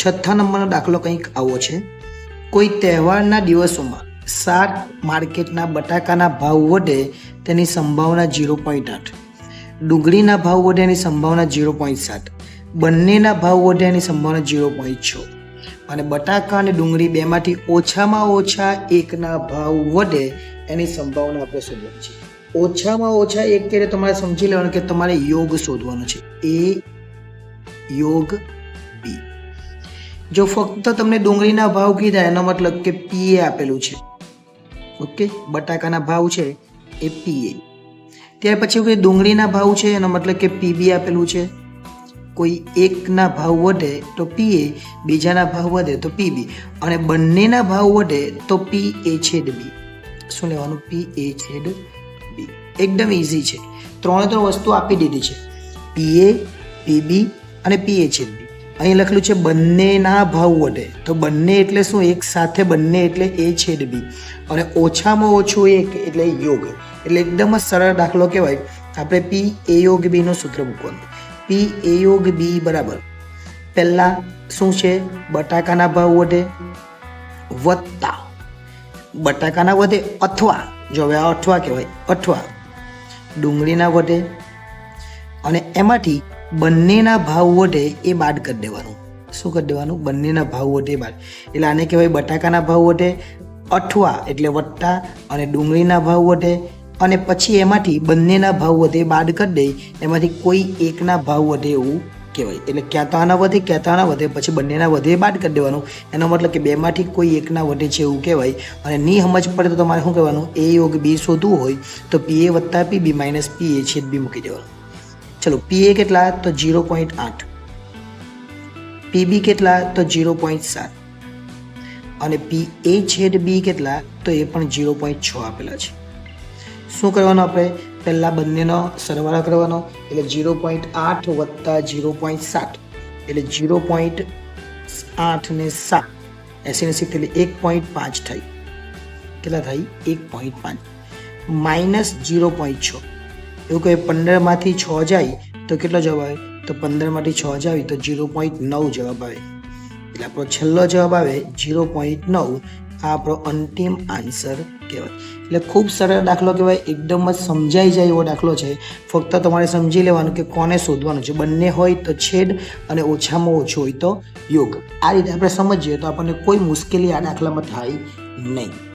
છઠ્ઠા નંબરનો દાખલો કંઈક આવો છે. કોઈ તહેવારના દિવસોમાં શાક માર્કેટના બટાકાના ભાવ વધે તેની સંભાવના 0.8, ડુંગળીના ભાવ વધે એની સંભાવના 0.7, બંનેના ભાવ વધે એની સંભાવના 0.6 અને બટાકા અને ડુંગળી બેમાંથી ઓછામાં ઓછા એકના ભાવ વધે એની સંભાવના આપણે શોધવાની છે. ઓછામાં ઓછા એક એટલે તમારે સમજી લેવાનું કે તમારે યોગ શોધવાનો છે, એ યોગ બી. જો ફક્ત તમને ડુંગળીના ભાવ કીધા એનો મતલબ કે પીએ આપેલું છે, ઓકે, બટાકાના ભાવ છે એ પીએ. ત્યાર પછી કોઈ ડુંગળીના ભાવ છે એનો મતલબ કે પીબી આપેલું છે. કોઈ એકના ભાવ વધે તો પીએ, બીજાના ભાવ વધે તો પીબી, અને બંનેના ભાવ વધે તો પી એ છેદ બી. શું લેવાનું? પી એ છેદ બી. એકદમ ઇઝી છે. ત્રણે વસ્તુ આપી દીધી છે, પીએ, પીબી અને પીએ છેદ બી. અહીં લખેલું છે બંનેના ભાવ વધે, તો બંને એટલે શું? એક સાથે બંને એટલે એ છેદ બી, અને ઓછામાં ઓછું એક એટલે યોગ. એટલે એકદમ જ સરળ દાખલો કહેવાય. આપણે પી એ યોગ બી નું સૂત્ર મૂકવાનું. પી એ યોગ બી બરાબર પહેલા શું છે? બટાકાના ભાવ વધે વત્તા બટાકાના વધે અથવા, જો હવે આ અથવા કહેવાય, અથવા ડુંગળીના વધે અને એમાંથી બંનેના ભાવ વધે એ બાદ કરી દેવાનું. શું કરી દેવાનું? બંનેના ભાવ વધે એ બાદ. એટલે આને કહેવાય બટાકાના ભાવ વધે અથવા એટલે વત્તા, અને ડુંગળીના ભાવ વધે અને પછી એમાંથી બંનેના ભાવ વધે બાદ કરી દે, એમાંથી કોઈ એકના ભાવ વધે એવું કહેવાય. એટલે ક્યાં તો આના વધે ક્યાં તો આના વધે, પછી બંનેના વધે બાદ કરી દેવાનું. એનો મતલબ કે બેમાંથી કોઈ એકના વધે છે એવું કહેવાય. અને ની સમજ પડે તો તમારે શું કહેવાનું? એ યોગ બી શોધવું હોય તો પી એ વત્તા પીબી માઇનસ પી એ છેદ બી મૂકી દેવાનું. ચલો, પી એ કેટલા? તો 0.8, પીબી કેટલા? તો 0.7 અને પી એ છેદ બી કેટલા? તો એ પણ 0.6 આપેલા છે. શું કરવાનું? આપણે પહેલાં બંનેનો સરવાળો કરવાનો, એટલે 0.8 વત્તા 0.7 એટલે 0.8 ને 7 80 એટલે 1.5 થાય. કેટલા થાય? 1.5 માઇનસ 0.6. એવું કહે 15માંથી 6 જાય તો કેટલો જવાબ આવે? તો 15માંથી 6 જાય તો 0.9 જવાબ આવે. એટલે આપણો છેલ્લો જવાબ આવે 0.9. આ આપણો અંતિમ આન્સર કહેવાય. એટલે ખૂબ સરળ દાખલો કહેવાય, એકદમ જ સમજાઈ જાય એવો દાખલો છે. ફક્ત તમારે સમજી લેવાનું કે કોને શોધવાનું છે. બંને હોય તો છેદ અને ઓછામાં ઓછું હોય તો યોગ. આ રીતે આપણે સમજીએ તો આપણને કોઈ મુશ્કેલી આ દાખલામાં થાય નહીં.